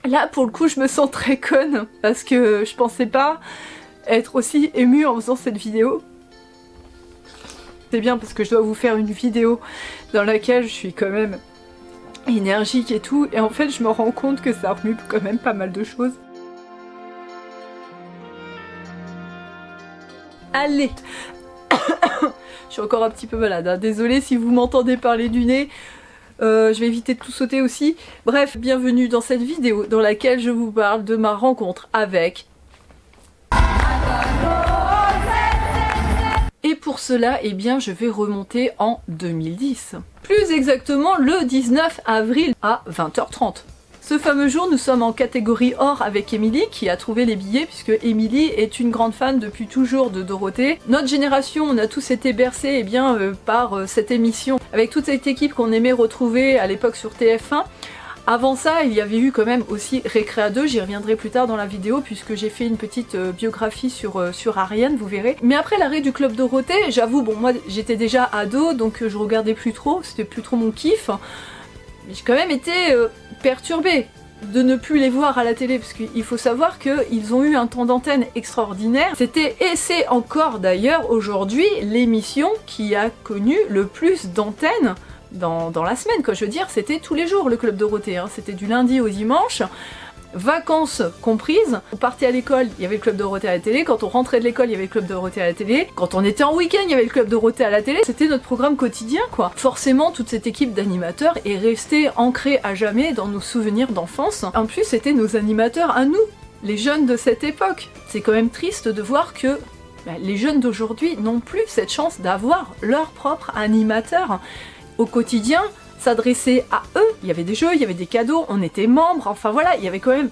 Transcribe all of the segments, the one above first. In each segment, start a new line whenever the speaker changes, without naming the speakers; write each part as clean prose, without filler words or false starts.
Là pour le coup je me sens très conne parce que je pensais pas être aussi émue en faisant cette vidéo. C'est bien parce que je dois vous faire une vidéo dans laquelle je suis quand même énergique et tout, et en fait je me rends compte que ça remue quand même pas mal de choses. Allez. Je suis encore un petit peu malade, hein. Désolée si vous m'entendez parler du nez. Je vais éviter de tout sauter aussi. Bref, bienvenue dans cette vidéo dans laquelle je vous parle de ma rencontre avec... Et pour cela, eh bien, je vais remonter en 2010. Plus exactement le 19 avril à 20h30. Ce fameux jour, nous sommes en catégorie or avec Émilie qui a trouvé les billets, puisque Émilie est une grande fan depuis toujours de Dorothée. Notre génération, on a tous été bercés eh bien, par cette émission, avec toute cette équipe qu'on aimait retrouver à l'époque sur TF1. Avant ça, il y avait eu quand même aussi Récréa 2, j'y reviendrai plus tard dans la vidéo puisque j'ai fait une petite biographie sur Ariane, vous verrez. Mais après l'arrêt du Club Dorothée, j'avoue, bon moi j'étais déjà ado donc je regardais plus trop, c'était plus trop mon kiff. Mais j'ai quand même été perturbée de ne plus les voir à la télé parce qu'il faut savoir qu'ils ont eu un temps d'antenne extraordinaire. C'était, et c'est encore d'ailleurs aujourd'hui, l'émission qui a connu le plus d'antennes dans la semaine, quoi. Je veux dire, c'était tous les jours le Club Dorothée, hein. C'était du lundi au dimanche, vacances comprises. On partait à l'école, il y avait le Club Dorothée à la télé, quand on rentrait de l'école, il y avait le Club Dorothée à la télé, quand on était en week-end, il y avait le Club Dorothée à la télé, c'était notre programme quotidien, quoi. Forcément, toute cette équipe d'animateurs est restée ancrée à jamais dans nos souvenirs d'enfance. En plus, c'était nos animateurs à nous, les jeunes de cette époque. C'est quand même triste de voir que les jeunes d'aujourd'hui n'ont plus cette chance d'avoir leur propre animateur. Au quotidien, s'adresser à eux, il y avait des jeux, il y avait des cadeaux, on était membres, enfin voilà, il y avait quand même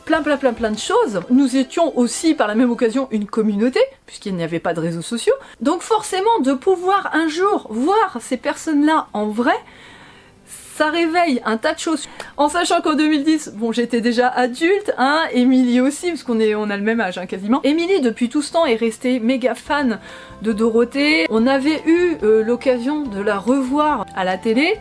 plein de choses. Nous étions aussi par la même occasion une communauté, puisqu'il n'y avait pas de réseaux sociaux, donc forcément de pouvoir un jour voir ces personnes-là en vrai, ça réveille un tas de choses. En sachant qu'en 2010, bon j'étais déjà adulte, hein, Émilie aussi, parce qu'on a le même âge hein, quasiment. Émilie depuis tout ce temps est restée méga fan de Dorothée. On avait eu l'occasion de la revoir à la télé,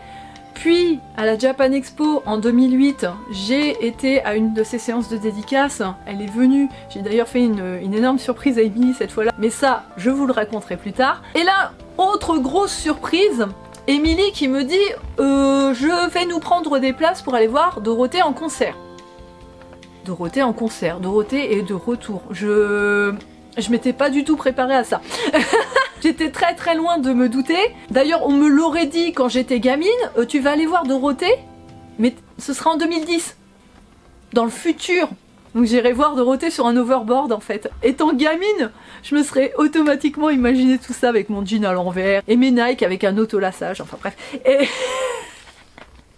puis à la Japan Expo en 2008, j'ai été à une de ses séances de dédicace, elle est venue, j'ai d'ailleurs fait une énorme surprise à Émilie cette fois-là, mais ça je vous le raconterai plus tard. Et là, autre grosse surprise, Émilie qui me dit je vais nous prendre des places pour aller voir Dorothée en concert. Dorothée en concert, Dorothée est de retour. Je m'étais pas du tout préparée à ça. J'étais très loin de me douter. D'ailleurs on me l'aurait dit quand j'étais gamine, tu vas aller voir Dorothée, mais ce sera en 2010. Dans le futur. Donc j'irai voir Dorothée sur un overboard en fait. Étant gamine, je me serais automatiquement imaginé tout ça avec mon jean à l'envers et mes Nike avec un autolassage, enfin bref. Et...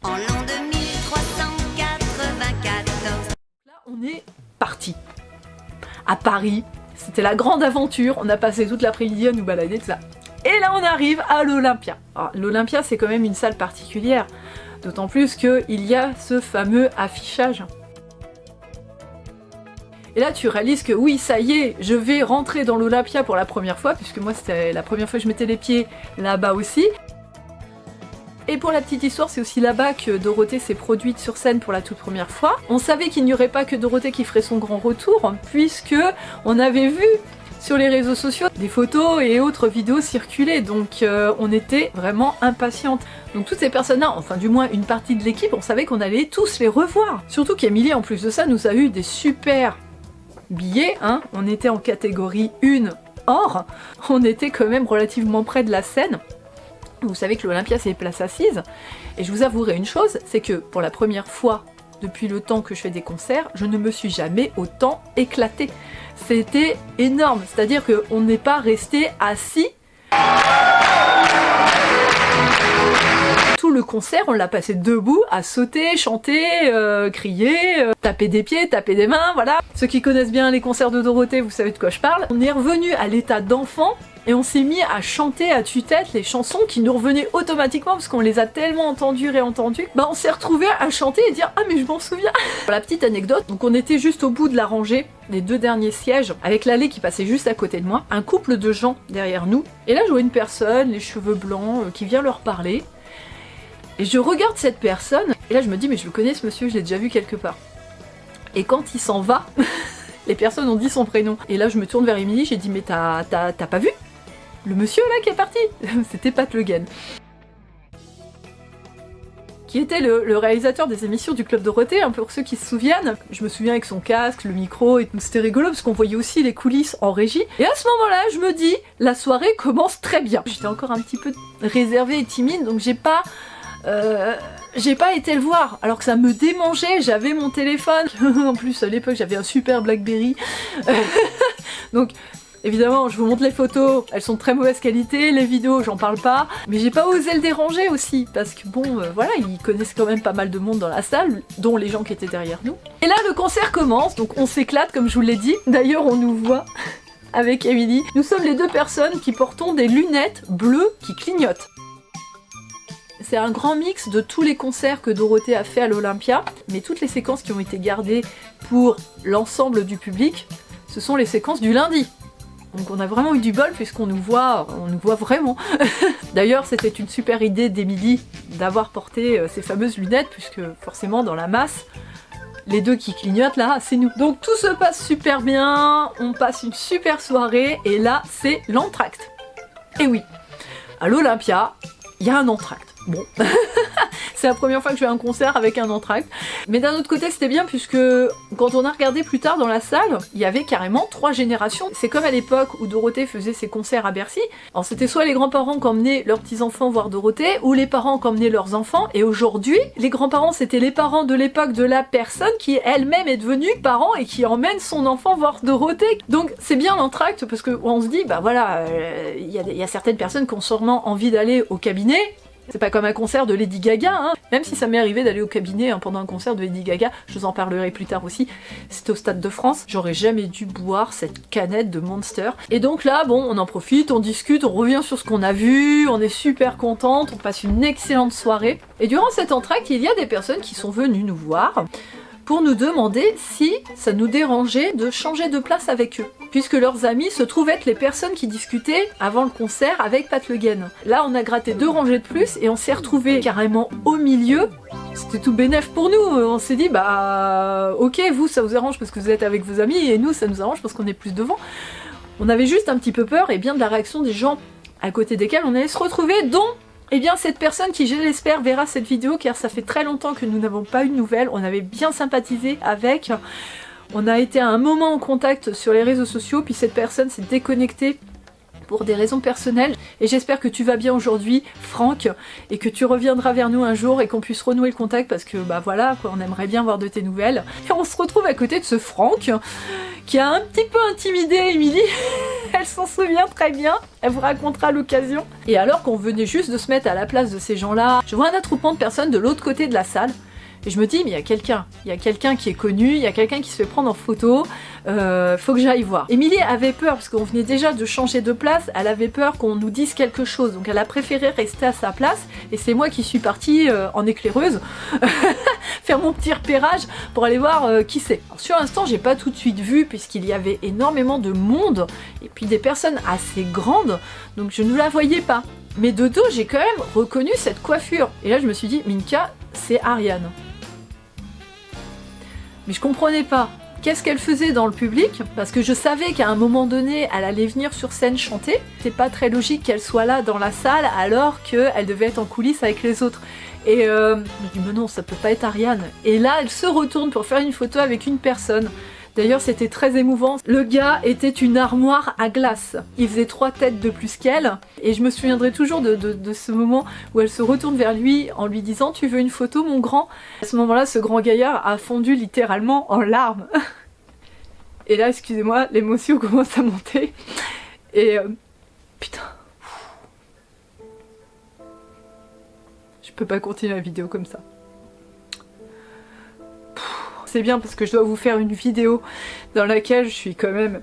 En l'an 2394.
Là on est parti. À Paris, c'était la grande aventure, on a passé toute l'après-midi à nous balader, tout ça. Et là on arrive à l'Olympia. L'Olympia c'est quand même une salle particulière, d'autant plus qu'il y a ce fameux affichage. Et là tu réalises que oui, ça y est, je vais rentrer dans l'Olympia pour la première fois, puisque moi c'était la première fois que je mettais les pieds là-bas aussi. Et pour la petite histoire, c'est aussi là-bas que Dorothée s'est produite sur scène pour la toute première fois. On savait qu'il n'y aurait pas que Dorothée qui ferait son grand retour, puisque on avait vu sur les réseaux sociaux des photos et autres vidéos circuler, donc on était vraiment impatientes. Donc toutes ces personnes-là, enfin du moins une partie de l'équipe, on savait qu'on allait tous les revoir. Surtout qu'Émilie, en plus de ça, nous a eu des super billets, hein. On était en catégorie 1 or, on était quand même relativement près de la scène. Vous savez que l'Olympia c'est les places assises, et je vous avouerai une chose, c'est que pour la première fois depuis le temps que je fais des concerts, je ne me suis jamais autant éclatée. C'était énorme, c'est-à-dire qu'on n'est pas resté assis. Tout le concert, on l'a passé debout, à sauter, chanter, crier, taper des pieds, taper des mains, voilà. Ceux qui connaissent bien les concerts de Dorothée, vous savez de quoi je parle. On est revenu à l'état d'enfant, et on s'est mis à chanter à tue-tête les chansons qui nous revenaient automatiquement parce qu'on les a tellement entendues, réentendues. Bah on s'est retrouvés à chanter et dire « Ah mais je m'en souviens !» La petite anecdote, donc on était juste au bout de la rangée, les deux derniers sièges, avec l'allée qui passait juste à côté de moi, un couple de gens derrière nous, et là je vois une personne, les cheveux blancs, qui vient leur parler, et je regarde cette personne, et là je me dis « Mais je le connais ce monsieur, je l'ai déjà vu quelque part. » Et quand il s'en va, les personnes ont dit son prénom. Et là je me tourne vers Émilie, j'ai dit mais t'as pas vu le monsieur là qui est parti? C'était Pat Le Guen. Qui était le réalisateur des émissions du Club Dorothée, hein, pour ceux qui se souviennent. Je me souviens avec son casque, le micro, et c'était rigolo parce qu'on voyait aussi les coulisses en régie. Et à ce moment-là, je me dis, la soirée commence très bien. J'étais encore un petit peu réservée et timide, donc j'ai pas été le voir, alors que ça me démangeait, j'avais mon téléphone. En plus, à l'époque, j'avais un super Blackberry. Donc... évidemment, je vous montre les photos, elles sont de très mauvaise qualité, les vidéos, j'en parle pas, mais j'ai pas osé le déranger aussi, parce que bon, voilà, ils connaissent quand même pas mal de monde dans la salle, dont les gens qui étaient derrière nous. Et là, le concert commence, donc on s'éclate, comme je vous l'ai dit. D'ailleurs, on nous voit avec Émilie. Nous sommes les deux personnes qui portons des lunettes bleues qui clignotent. C'est un grand mix de tous les concerts que Dorothée a fait à l'Olympia, mais toutes les séquences qui ont été gardées pour l'ensemble du public, ce sont les séquences du lundi. Donc on a vraiment eu du bol puisqu'on nous voit vraiment. D'ailleurs c'était une super idée d'Émilie d'avoir porté ces fameuses lunettes puisque forcément dans la masse, les deux qui clignotent là, c'est nous. Donc tout se passe super bien, on passe une super soirée et là c'est l'entracte. Et oui, à l'Olympia, il y a un entracte. Bon, c'est la première fois que je fais un concert avec un entracte. Mais d'un autre côté, c'était bien puisque quand on a regardé plus tard dans la salle, il y avait carrément 3 générations. C'est comme à l'époque où Dorothée faisait ses concerts à Bercy. Alors c'était soit les grands-parents qui emmenaient leurs petits-enfants voir Dorothée, ou les parents qui emmenaient leurs enfants. Et aujourd'hui, les grands-parents, c'était les parents de l'époque de la personne qui elle-même est devenue parent et qui emmène son enfant voir Dorothée. Donc c'est bien l'entracte parce qu'on se dit, bah voilà, il y a certaines personnes qui ont sûrement envie d'aller au cabinet. C'est pas comme un concert de Lady Gaga, hein. Même si ça m'est arrivé d'aller au cabinet pendant un concert de Lady Gaga, je vous en parlerai plus tard aussi, c'était au Stade de France, j'aurais jamais dû boire cette canette de Monster. Et donc là, bon, on en profite, on discute, on revient sur ce qu'on a vu, on est super contente, on passe une excellente soirée. Et durant cet entracte, il y a des personnes qui sont venues nous voir pour nous demander si ça nous dérangeait de changer de place avec eux, puisque leurs amis se trouvaient être les personnes qui discutaient avant le concert avec Pat Le Guen. Là, on a gratté 2 rangées de plus et on s'est retrouvés carrément au milieu. C'était tout bénef pour nous, on s'est dit bah ok, vous ça vous arrange parce que vous êtes avec vos amis et nous ça nous arrange parce qu'on est plus devant. On avait juste un petit peu peur et bien de la réaction des gens à côté desquels on allait se retrouver, dont eh bien cette personne qui, je l'espère, verra cette vidéo car ça fait très longtemps que nous n'avons pas eu de nouvelles, on avait bien sympathisé avec, on a été à un moment en contact sur les réseaux sociaux, puis cette personne s'est déconnectée pour des raisons personnelles, et j'espère que tu vas bien aujourd'hui, Franck, et que tu reviendras vers nous un jour et qu'on puisse renouer le contact parce que bah voilà, quoi, on aimerait bien voir de tes nouvelles. Et on se retrouve à côté de ce Franck qui a un petit peu intimidé Émilie. Elle s'en souvient très bien, elle vous racontera l'occasion. Et alors qu'on venait juste de se mettre à la place de ces gens-là, je vois un attroupement de personnes de l'autre côté de la salle. Et je me dis, mais il y a quelqu'un qui est connu, il y a quelqu'un qui se fait prendre en photo, faut que j'aille voir. Émilie avait peur, parce qu'on venait déjà de changer de place, elle avait peur qu'on nous dise quelque chose, donc elle a préféré rester à sa place, et c'est moi qui suis partie en éclaireuse, faire mon petit repérage pour aller voir qui c'est. Alors, sur l'instant, j'ai pas tout de suite vu, puisqu'il y avait énormément de monde, et puis des personnes assez grandes, donc je ne la voyais pas. Mais de dos, j'ai quand même reconnu cette coiffure. Et là, je me suis dit, Minka, c'est Ariane. Mais je comprenais pas qu'est-ce qu'elle faisait dans le public, parce que je savais qu'à un moment donné, elle allait venir sur scène chanter. C'est pas très logique qu'elle soit là dans la salle alors qu'elle devait être en coulisses avec les autres. Et je me dis, mais non, ça peut pas être Ariane. Et là, elle se retourne pour faire une photo avec une personne. D'ailleurs, c'était très émouvant. Le gars était une armoire à glace. Il faisait 3 têtes de plus qu'elle. Et je me souviendrai toujours de ce moment où elle se retourne vers lui en lui disant « Tu veux une photo, mon grand ?» À ce moment-là, ce grand gaillard a fondu littéralement en larmes. Et là, excusez-moi, l'émotion commence à monter. Et putain. Je peux pas continuer la vidéo comme ça. C'est bien parce que je dois vous faire une vidéo dans laquelle je suis quand même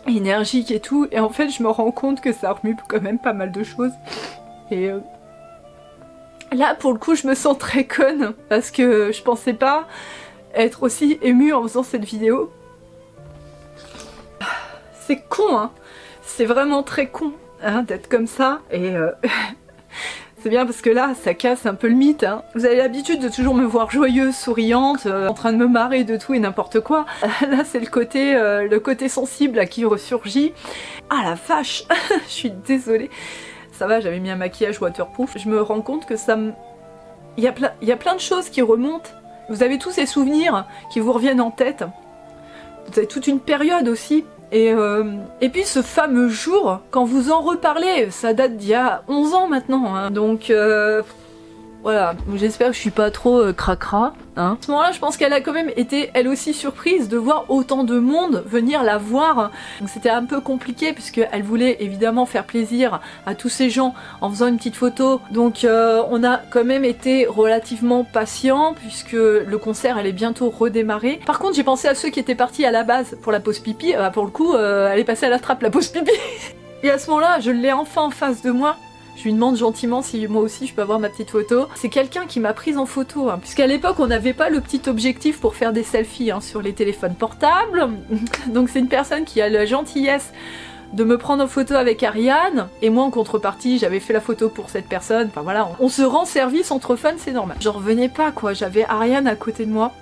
énergique et tout, et en fait je me rends compte que ça remue quand même pas mal de choses. Et là pour le coup je me sens très conne parce que je pensais pas être aussi émue en faisant cette vidéo. C'est con, hein, c'est vraiment très con hein, d'être comme ça, et C'est bien parce que là, ça casse un peu le mythe. Hein. Vous avez l'habitude de toujours me voir joyeuse, souriante, en train de me marrer de tout et n'importe quoi. Là, c'est le côté sensible là, qui ressurgit. Ah la vache, je suis désolée. Ça va, j'avais mis un maquillage waterproof. Je me rends compte que ça me... Il y a plein de choses qui remontent. Vous avez tous ces souvenirs qui vous reviennent en tête. Vous avez toute une période aussi. Et puis ce fameux jour, quand vous en reparlez, ça date d'il y a 11 ans maintenant. Hein. Donc voilà, j'espère que je suis pas trop cracra. Hein. À ce moment-là, je pense qu'elle a quand même été elle aussi surprise de voir autant de monde venir la voir. Donc c'était un peu compliqué puisqu'elle voulait évidemment faire plaisir à tous ces gens en faisant une petite photo. Donc on a quand même été relativement patient puisque le concert allait bientôt redémarrer. Par contre, j'ai pensé à ceux qui étaient partis à la base pour la pause pipi. Pour le coup, elle est passée à la trappe la pause pipi. Et à ce moment-là, je l'ai enfin en face de moi. Je lui demande gentiment si moi aussi je peux avoir ma petite photo. C'est quelqu'un qui m'a prise en photo, hein, puisqu'à l'époque on n'avait pas le petit objectif pour faire des selfies hein, sur les téléphones portables. Donc c'est une personne qui a la gentillesse de me prendre en photo avec Ariane, et moi en contrepartie j'avais fait la photo pour cette personne. Enfin voilà, on se rend service entre fans, c'est normal. J'en revenais pas quoi, j'avais Ariane à côté de moi.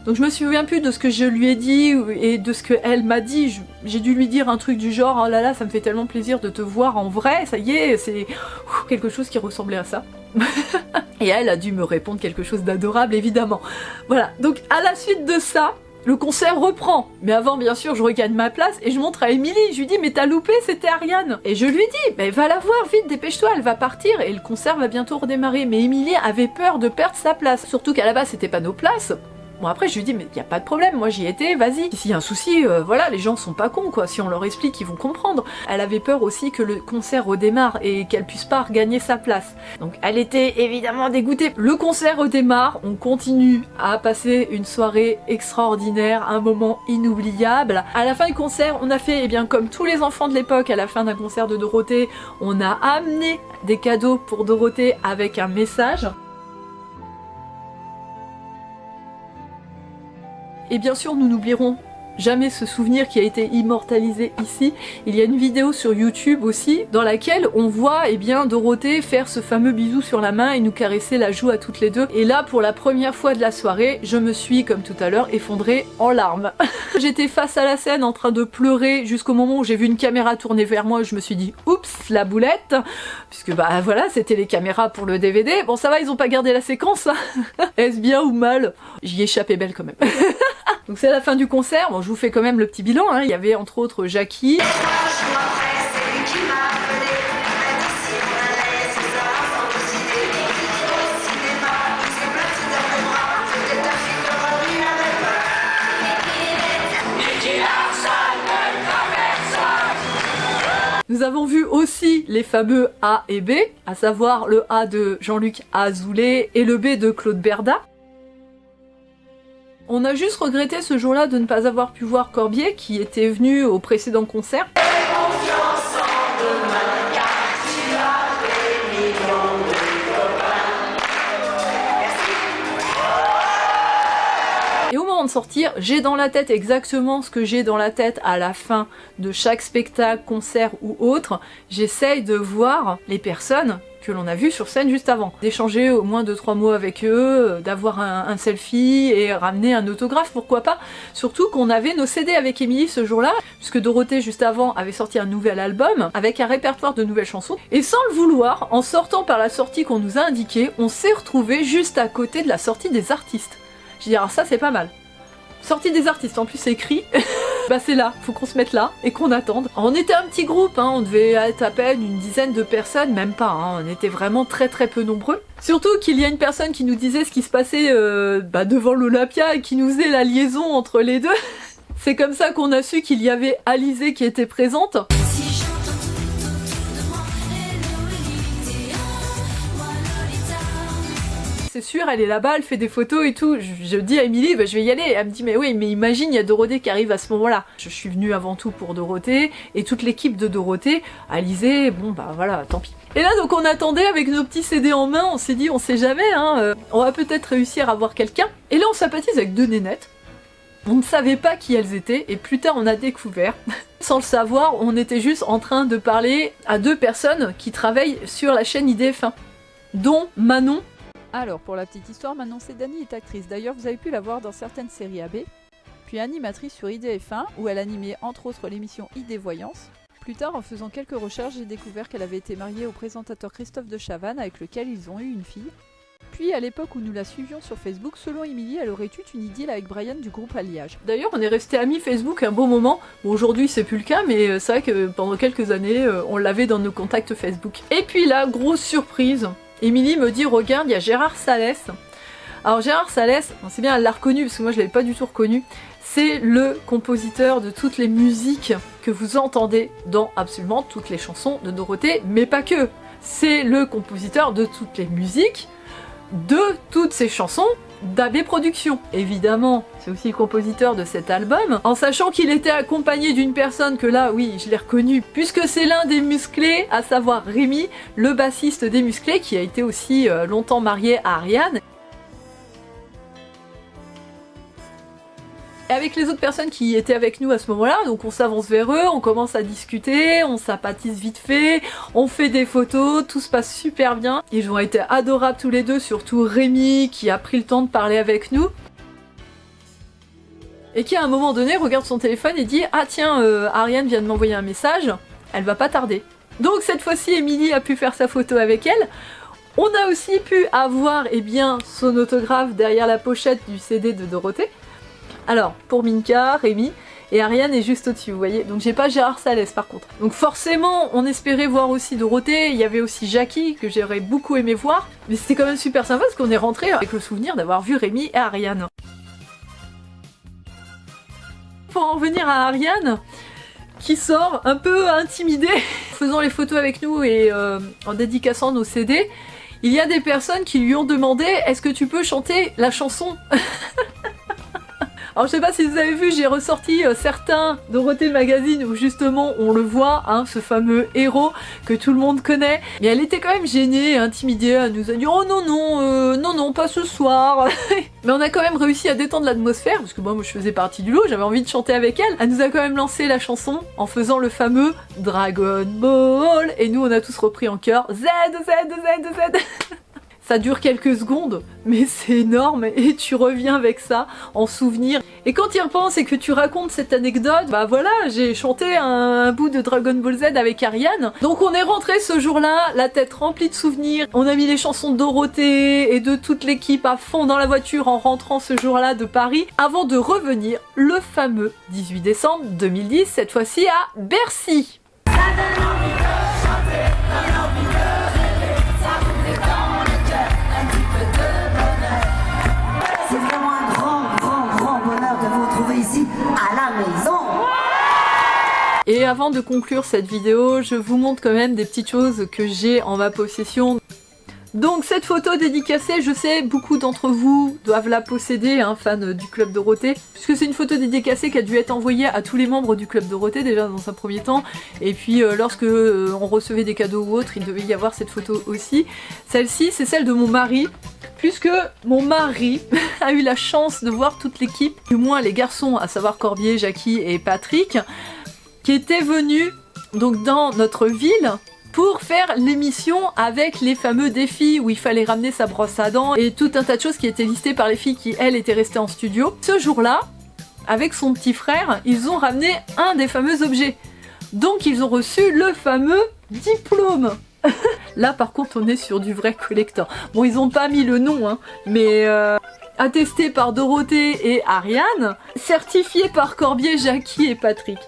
Donc je me souviens plus de ce que je lui ai dit et de ce qu'elle m'a dit. J'ai dû lui dire un truc du genre « Oh là là, ça me fait tellement plaisir de te voir en vrai, ça y est, c'est quelque chose qui ressemblait à ça. » Et elle a dû me répondre quelque chose d'adorable, évidemment. Voilà, donc à la suite de ça, le concert reprend. Mais avant, bien sûr, je regagne ma place et je montre à Émilie. Je lui dis « Mais t'as loupé, c'était Ariane. » Et je lui dis « Mais va la voir, vite, dépêche-toi, elle va partir et le concert va bientôt redémarrer. » Mais Émilie avait peur de perdre sa place. Surtout qu'à la base, c'était pas nos places. Bon après je lui dis mais y a pas de problème, moi j'y étais, vas-y. S'il y a un souci, voilà, les gens sont pas cons quoi, si on leur explique ils vont comprendre. Elle avait peur aussi que le concert redémarre et qu'elle puisse pas regagner sa place. Donc elle était évidemment dégoûtée. Le concert redémarre, on continue à passer une soirée extraordinaire, un moment inoubliable. À la fin du concert, on a fait, eh bien comme tous les enfants de l'époque, à la fin d'un concert de Dorothée, on a amené des cadeaux pour Dorothée avec un message. Et bien sûr, nous n'oublierons jamais ce souvenir qui a été immortalisé ici. Il y a une vidéo sur YouTube aussi, dans laquelle on voit eh bien, Dorothée faire ce fameux bisou sur la main et nous caresser la joue à toutes les deux. Et là, pour la première fois de la soirée, je me suis, comme tout à l'heure, effondrée en larmes. J'étais face à la scène en train de pleurer jusqu'au moment où j'ai vu une caméra tourner vers moi et je me suis dit « Oups, la boulette !» Puisque bah voilà, c'était les caméras pour le DVD. Bon ça va, ils ont pas gardé la séquence. Est-ce bien ou mal? J'y ai échappé belle quand même. Donc c'est la fin du concert, bon je vous fais quand même le petit bilan, hein. Il y avait entre autres Jackie. Nous avons vu aussi les fameux A et B, à savoir le A de Jean-Luc Azoulay et le B de Claude Berda. On a juste regretté ce jour-là de ne pas avoir pu voir Corbier qui était venu au précédent concert. Et au moment de sortir, j'ai dans la tête exactement ce que j'ai dans la tête à la fin de chaque spectacle, concert ou autre. J'essaye de voir les personnes que l'on a vues sur scène juste avant. D'échanger au moins 2-3 mots avec eux, d'avoir un selfie et ramener un autographe, pourquoi pas. Surtout qu'on avait nos CD avec Émilie ce jour-là, puisque Dorothée juste avant avait sorti un nouvel album avec un répertoire de nouvelles chansons. Et sans le vouloir, en sortant par la sortie qu'on nous a indiquée, on s'est retrouvés juste à côté de la sortie des artistes. Je dis alors ça c'est pas mal. Sortie des artistes, en plus c'est écrit. Bah c'est là, faut qu'on se mette là et qu'on attende. On était un petit groupe, hein, on devait être à peine une dizaine de personnes, même pas, hein, on était vraiment très peu nombreux. Surtout qu'il y a une personne qui nous disait ce qui se passait devant l'Olympia et qui nous faisait la liaison entre les deux. C'est comme ça qu'on a su qu'il y avait Alizée qui était présente. C'est sûr, elle est là-bas, elle fait des photos et tout. Je dis à Émilie, bah, je vais y aller. Elle me dit, mais oui, mais imagine, il y a Dorothée qui arrive à ce moment-là. Je suis venue avant tout pour Dorothée, et toute l'équipe de Dorothée, Alizée, bon bah voilà, tant pis. Et là, donc on attendait avec nos petits CD en main, on s'est dit, on sait jamais, hein, on va peut-être réussir à voir quelqu'un. Et là, on sympathise avec deux nénettes. On ne savait pas qui elles étaient et plus tard on a découvert. Sans le savoir, on était juste en train de parler à 2 personnes qui travaillent sur la chaîne IDF1, dont Manon.
Alors, pour la petite histoire, Manon Sedani est actrice. D'ailleurs, vous avez pu la voir dans certaines séries AB, puis animatrice sur IDF1, où elle animait entre autres l'émission ID Voyance. Plus tard, en faisant quelques recherches, j'ai découvert qu'elle avait été mariée au présentateur Christophe de Chavannes, avec lequel ils ont eu une fille. Puis, à l'époque où nous la suivions sur Facebook, selon Émilie, elle aurait eu une idylle avec Brian du groupe Alliage.
D'ailleurs, on est resté amis Facebook un bon moment. Bon, aujourd'hui, c'est plus le cas, mais c'est vrai que pendant quelques années, on l'avait dans nos contacts Facebook. Et puis là, grosse surprise, Émilie me dit, regarde, il y a Gérard Salès. Alors Gérard Salès, c'est bien, elle l'a reconnu, parce que moi je l'avais pas du tout reconnu. C'est le compositeur de toutes les musiques que vous entendez dans absolument toutes les chansons de Dorothée, mais pas que. C'est le compositeur de toutes les musiques de toutes ces chansons d'AB Productions. Évidemment, c'est aussi le compositeur de cet album, en sachant qu'il était accompagné d'une personne que là, oui, je l'ai reconnu, puisque c'est l'un des Musclés, à savoir Rémi, le bassiste des Musclés, qui a été aussi longtemps marié à Ariane. Et avec les autres personnes qui étaient avec nous à ce moment-là, donc on s'avance vers eux, on commence à discuter, on sympathise vite fait, on fait des photos, tout se passe super bien. Ils ont été adorables tous les deux, surtout Rémi qui a pris le temps de parler avec nous. Et qui à un moment donné regarde son téléphone et dit « Ah tiens, Ariane vient de m'envoyer un message, elle va pas tarder ». Donc cette fois-ci, Émilie a pu faire sa photo avec elle. On a aussi pu avoir son autographe derrière la pochette du CD de Dorothée. Alors, pour Minka, Rémi, et Ariane est juste au-dessus, vous voyez. Donc j'ai pas Gérard Salès par contre. Donc forcément, on espérait voir aussi Dorothée, il y avait aussi Jackie, que j'aurais beaucoup aimé voir. Mais c'était quand même super sympa parce qu'on est rentré avec le souvenir d'avoir vu Rémi et Ariane. Pour en revenir à Ariane, qui sort un peu intimidée, faisant les photos avec nous et en dédicaçant nos CD, il y a des personnes qui lui ont demandé « Est-ce que tu peux chanter la chanson ?» Alors je sais pas si vous avez vu, j'ai ressorti certains Dorothée Magazine où justement on le voit, hein, ce fameux héros que tout le monde connaît. Mais elle était quand même gênée, intimidée, elle nous a dit « Oh non, non, pas ce soir !» Mais on a quand même réussi à détendre l'atmosphère, parce que moi je faisais partie du lot, j'avais envie de chanter avec elle. Elle nous a quand même lancé la chanson en faisant le fameux Dragon Ball, et nous on a tous repris en chœur Z, Z, Z, Z. Ça dure quelques secondes, mais c'est énorme et tu reviens avec ça en souvenir. Et quand tu y repenses et que tu racontes cette anecdote, bah voilà, j'ai chanté un bout de Dragon Ball Z avec Ariane. Donc on est rentré ce jour-là, la tête remplie de souvenirs. On a mis les chansons de Dorothée et de toute l'équipe à fond dans la voiture en rentrant ce jour-là de Paris, avant de revenir le fameux 18 décembre 2010, cette fois-ci à Bercy.
À la maison.
Et avant de conclure cette vidéo, je vous montre quand même des petites choses que j'ai en ma possession. Donc cette photo dédicacée, je sais, beaucoup d'entre vous doivent la posséder, hein, fans du Club Dorothée, puisque c'est une photo dédicacée qui a dû être envoyée à tous les membres du Club Dorothée déjà dans un premier temps, et puis lorsque on recevait des cadeaux ou autres, il devait y avoir cette photo aussi. Celle-ci, c'est celle de mon mari, puisque mon mari a eu la chance de voir toute l'équipe, du moins les garçons, à savoir Corbier, Jackie et Patrick, qui étaient venus donc dans notre ville pour faire l'émission avec les fameux défis où il fallait ramener sa brosse à dents et tout un tas de choses qui étaient listées par les filles qui, elles, étaient restées en studio. Ce jour-là, avec son petit frère, ils ont ramené un des fameux objets. Donc ils ont reçu le fameux diplôme. Là, par contre, on est sur du vrai collector. Bon, ils ont pas mis le nom, hein, mais attesté par Dorothée et Ariane, certifié par Corbier, Jackie et Patrick.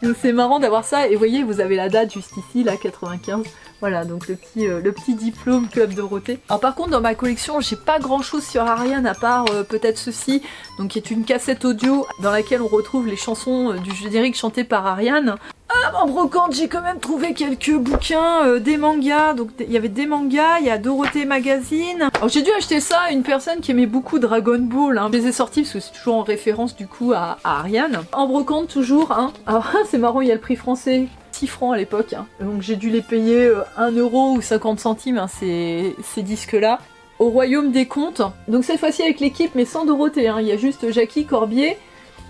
Donc c'est marrant d'avoir ça, et vous voyez, vous avez la date juste ici, là, 95. Voilà, donc le petit diplôme Club Dorothée. Alors par contre, dans ma collection, j'ai pas grand chose sur Ariane, à part peut-être ceci, donc qui est une cassette audio dans laquelle on retrouve les chansons du générique chantées par Ariane. Ah, en brocante, j'ai quand même trouvé quelques bouquins, des mangas, donc il y avait des mangas, il y a Dorothée Magazine. Alors j'ai dû acheter ça à une personne qui aimait beaucoup Dragon Ball, hein. Je les ai sortis parce que c'est toujours en référence du coup à Ariane. En brocante toujours, hein. Alors c'est marrant, il y a le prix français. 6 francs à l'époque, hein. Donc j'ai dû les payer 1 euro ou 50 centimes, hein, ces disques-là. Au Royaume des Contes, donc cette fois-ci avec l'équipe, mais sans Dorothée, hein. Il y a juste Jackie, Corbier,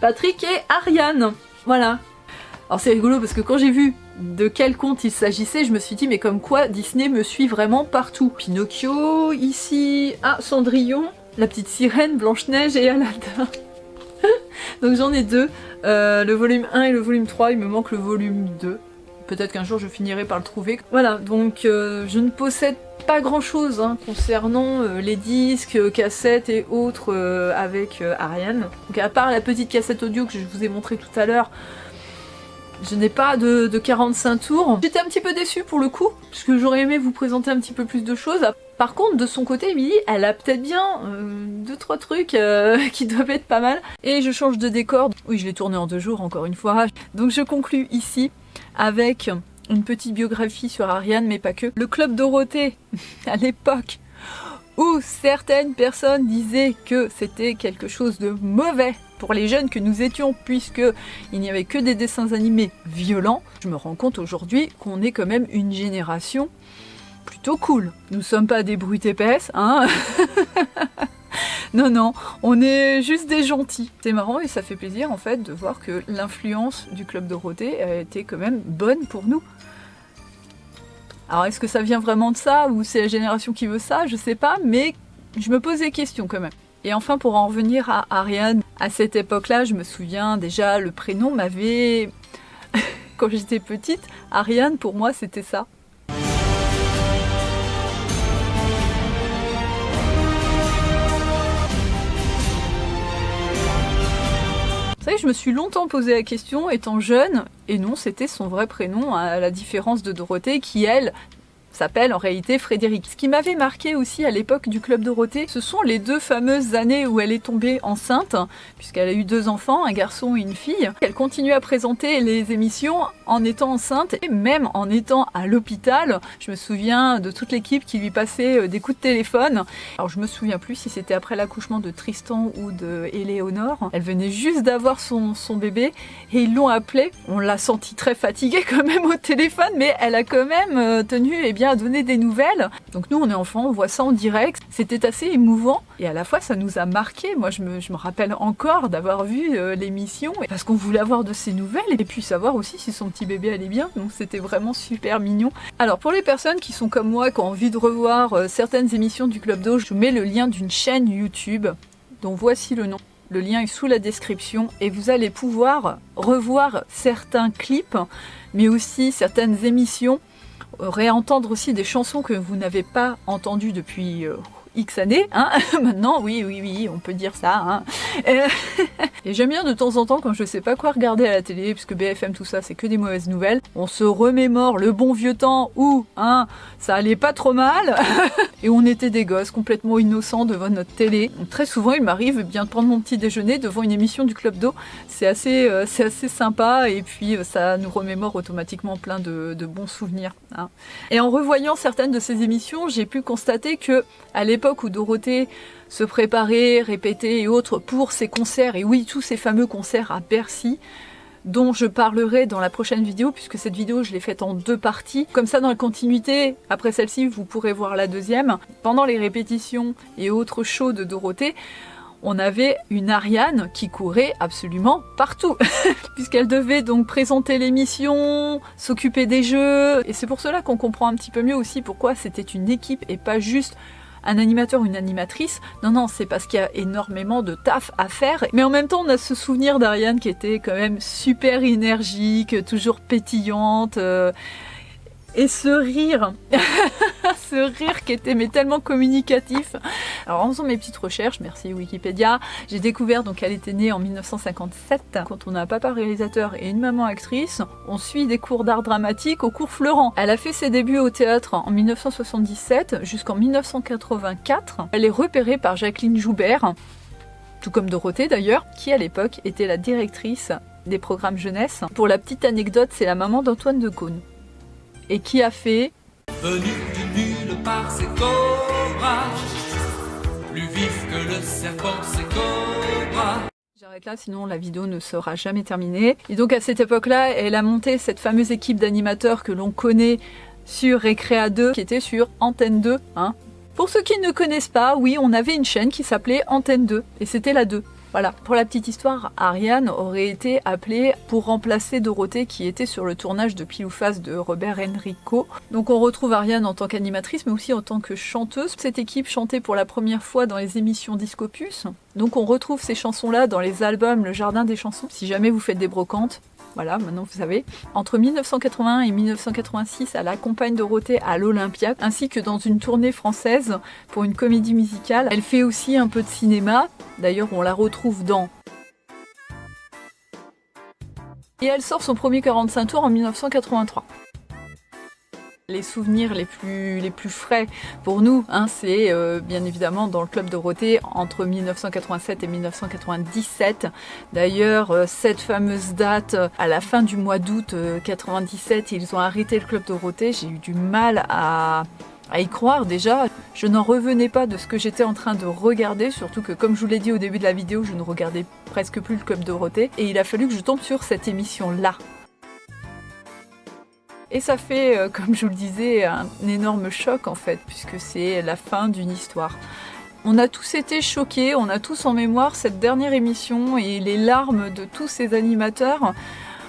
Patrick et Ariane. Voilà. Alors c'est rigolo parce que quand j'ai vu de quel conte il s'agissait, je me suis dit mais comme quoi Disney me suit vraiment partout. Pinocchio, ici, Cendrillon, la petite sirène, Blanche-Neige et Aladdin. Donc j'en ai deux, le volume 1 et le volume 3, il me manque le volume 2. Peut-être qu'un jour je finirai par le trouver. Voilà, donc je ne possède pas grand chose concernant les disques, cassettes et autres avec Ariane. Donc à part la petite cassette audio que je vous ai montré tout à l'heure, je n'ai pas de 45 tours. J'étais un petit peu déçue pour le coup, parce que j'aurais aimé vous présenter un petit peu plus de choses. Par contre, de son côté, Émilie, elle a peut-être bien 2-3 trucs qui doivent être pas mal. Et je change de décor. Oui, je l'ai tourné en 2 jours, encore une fois. Donc je conclus ici avec une petite biographie sur Ariane, mais pas que. Le Club Dorothée, à l'époque où certaines personnes disaient que c'était quelque chose de mauvais pour les jeunes que nous étions, puisque il n'y avait que des dessins animés violents, je me rends compte aujourd'hui qu'on est quand même une génération plutôt cool. Nous sommes pas des brutes épaisses, hein. Non, non, on est juste des gentils. C'est marrant et ça fait plaisir en fait de voir que l'influence du Club Dorothée a été quand même bonne pour nous. Alors est-ce que ça vient vraiment de ça ou c'est la génération qui veut ça? Je sais pas, mais je me pose des questions quand même. Et enfin, pour en revenir à Ariane, à cette époque-là, je me souviens déjà, le prénom m'avait... Quand j'étais petite, Ariane, pour moi, c'était ça. Vous savez, je me suis longtemps posé la question, étant jeune, et non, c'était son vrai prénom, à la différence de Dorothée, qui, elle, s'appelle en réalité Frédéric. Ce qui m'avait marqué aussi à l'époque du Club Dorothée, ce sont les 2 fameuses années où elle est tombée enceinte, puisqu'elle a eu 2 enfants, un garçon et une fille. Elle continue à présenter les émissions en étant enceinte et même en étant à l'hôpital. Je me souviens de toute l'équipe qui lui passait des coups de téléphone. Alors je me souviens plus si c'était après l'accouchement de Tristan ou de Éléonore. Elle venait juste d'avoir son bébé et ils l'ont appelée. On l'a sentie très fatiguée quand même au téléphone, mais elle a quand même tenu à donner des nouvelles. Donc nous on est enfants, on voit ça en direct. C'était assez émouvant et à la fois ça nous a marqué. Moi je me rappelle encore d'avoir vu l'émission parce qu'on voulait avoir de ses nouvelles et puis savoir aussi si son petit bébé allait bien. Donc c'était vraiment super mignon. Alors pour les personnes qui sont comme moi, qui ont envie de revoir certaines émissions du Club d'eau, je vous mets le lien d'une chaîne YouTube dont voici le nom. Le lien est sous la description et vous allez pouvoir revoir certains clips mais aussi certaines émissions, réentendre aussi des chansons que vous n'avez pas entendues depuis X années, hein. Maintenant, oui, on peut dire ça, hein. Et j'aime bien de temps en temps, quand je sais pas quoi regarder à la télé, puisque BFM, tout ça, c'est que des mauvaises nouvelles, on se remémore le bon vieux temps où, hein, ça allait pas trop mal, et on était des gosses complètement innocents devant notre télé. Donc, très souvent, il m'arrive bien de prendre mon petit déjeuner devant une émission du Club d'eau. C'est assez sympa, et puis ça nous remémore automatiquement plein de bons souvenirs, hein. Et en revoyant certaines de ces émissions, j'ai pu constater que, à l'époque où Dorothée se préparait, répétait et autres pour ses concerts, et oui, tous ces fameux concerts à Bercy, dont je parlerai dans la prochaine vidéo, puisque cette vidéo je l'ai faite en 2 parties. Comme ça, dans la continuité, après celle-ci, vous pourrez voir la deuxième. Pendant les répétitions et autres shows de Dorothée, on avait une Ariane qui courait absolument partout, puisqu'elle devait donc présenter l'émission, s'occuper des jeux, et c'est pour cela qu'on comprend un petit peu mieux aussi pourquoi c'était une équipe et pas juste un animateur ou une animatrice. Non, c'est parce qu'il y a énormément de taf à faire. Mais en même temps, on a ce souvenir d'Ariane qui était quand même super énergique, toujours pétillante. Et ce rire, ce rire qui était mais tellement communicatif. Alors en faisant mes petites recherches, merci Wikipédia, j'ai découvert donc qu'elle était née en 1957. Quand on a un papa réalisateur et une maman actrice, on suit des cours d'art dramatique au cours Florent. Elle a fait ses débuts au théâtre en 1977 jusqu'en 1984. Elle est repérée par Jacqueline Joubert, tout comme Dorothée d'ailleurs, qui à l'époque était la directrice des programmes jeunesse. Pour la petite anecdote, c'est la maman d'Antoine de Caunes. Et qui a fait
venu du nulle part ses cobras, plus vif que le serpent ses cobras.
J'arrête là, sinon la vidéo ne sera jamais terminée. Et donc à cette époque-là, elle a monté cette fameuse équipe d'animateurs que l'on connaît sur Récréa 2, qui était sur Antenne 2, hein. Pour ceux qui ne connaissent pas, oui, on avait une chaîne qui s'appelait Antenne 2, et c'était la 2. Voilà, pour la petite histoire, Ariane aurait été appelée pour remplacer Dorothée qui était sur le tournage de Pile ou Face de Robert Enrico. Donc on retrouve Ariane en tant qu'animatrice mais aussi en tant que chanteuse. Cette équipe chantait pour la première fois dans les émissions Discopus. Donc on retrouve ces chansons-là dans les albums Le Jardin des chansons. Si jamais vous faites des brocantes, voilà, maintenant vous savez. Entre 1981 et 1986, elle accompagne Dorothée à l'Olympia, ainsi que dans une tournée française pour une comédie musicale. Elle fait aussi un peu de cinéma, d'ailleurs on la retrouve dans... Et elle sort son premier 45 tours en 1983. Les souvenirs les plus frais pour nous, hein, c'est bien évidemment dans le Club Dorothée entre 1987 et 1997. D'ailleurs, cette fameuse date, à la fin du mois d'août 97, ils ont arrêté le Club Dorothée. J'ai eu du mal à y croire déjà. Je n'en revenais pas de ce que j'étais en train de regarder, surtout que comme je vous l'ai dit au début de la vidéo, je ne regardais presque plus le Club Dorothée. Et il a fallu que je tombe sur cette émission-là. Et ça fait, comme je vous le disais, un énorme choc en fait, puisque c'est la fin d'une histoire. On a tous été choqués, on a tous en mémoire cette dernière émission et les larmes de tous ces animateurs.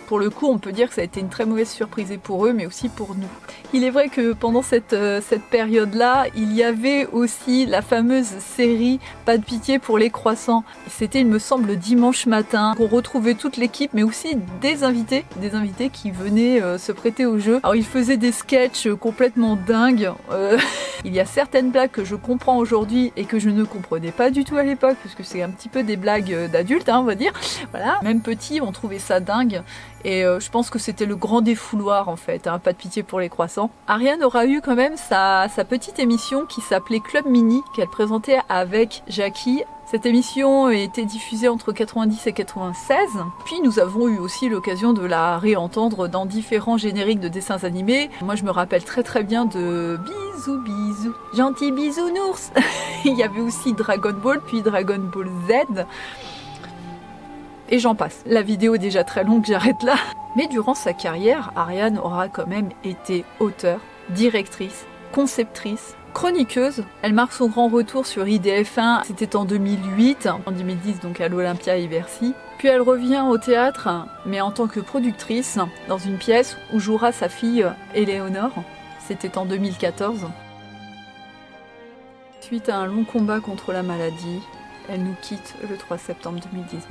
Pour le coup, on peut dire que ça a été une très mauvaise surprise et pour eux, mais aussi pour nous. Il est vrai que pendant cette période-là, il y avait aussi la fameuse série Pas de pitié pour les croissants. C'était, il me semble, le dimanche matin, qu'on retrouvait toute l'équipe, mais aussi des invités qui venaient se prêter au jeu. Alors, ils faisaient des sketchs complètement dingues. Il y a certaines blagues que je comprends aujourd'hui et que je ne comprenais pas du tout à l'époque, parce que c'est un petit peu des blagues d'adultes, hein, on va dire. Voilà, même petit, on trouvait ça dingue. Et je pense que c'était le grand défouloir en fait, hein, pas de pitié pour les croissants. Ariane aura eu quand même sa petite émission qui s'appelait Club Mini, qu'elle présentait avec Jackie. Cette émission a été diffusée entre 90 et 96. Puis nous avons eu aussi l'occasion de la réentendre dans différents génériques de dessins animés. Moi je me rappelle très très bien de Bisous bisous, gentil bisounours. Il y avait aussi Dragon Ball, puis Dragon Ball Z. Et j'en passe. La vidéo est déjà très longue, j'arrête là. Mais durant sa carrière, Ariane aura quand même été auteure, directrice, conceptrice, chroniqueuse. Elle marque son grand retour sur IDF1, c'était en 2008, en 2010 donc à l'Olympia et Bercy. Puis elle revient au théâtre, mais en tant que productrice, dans une pièce où jouera sa fille Éléonore. C'était en 2014. Suite à un long combat contre la maladie, elle nous quitte le 3 septembre 2019.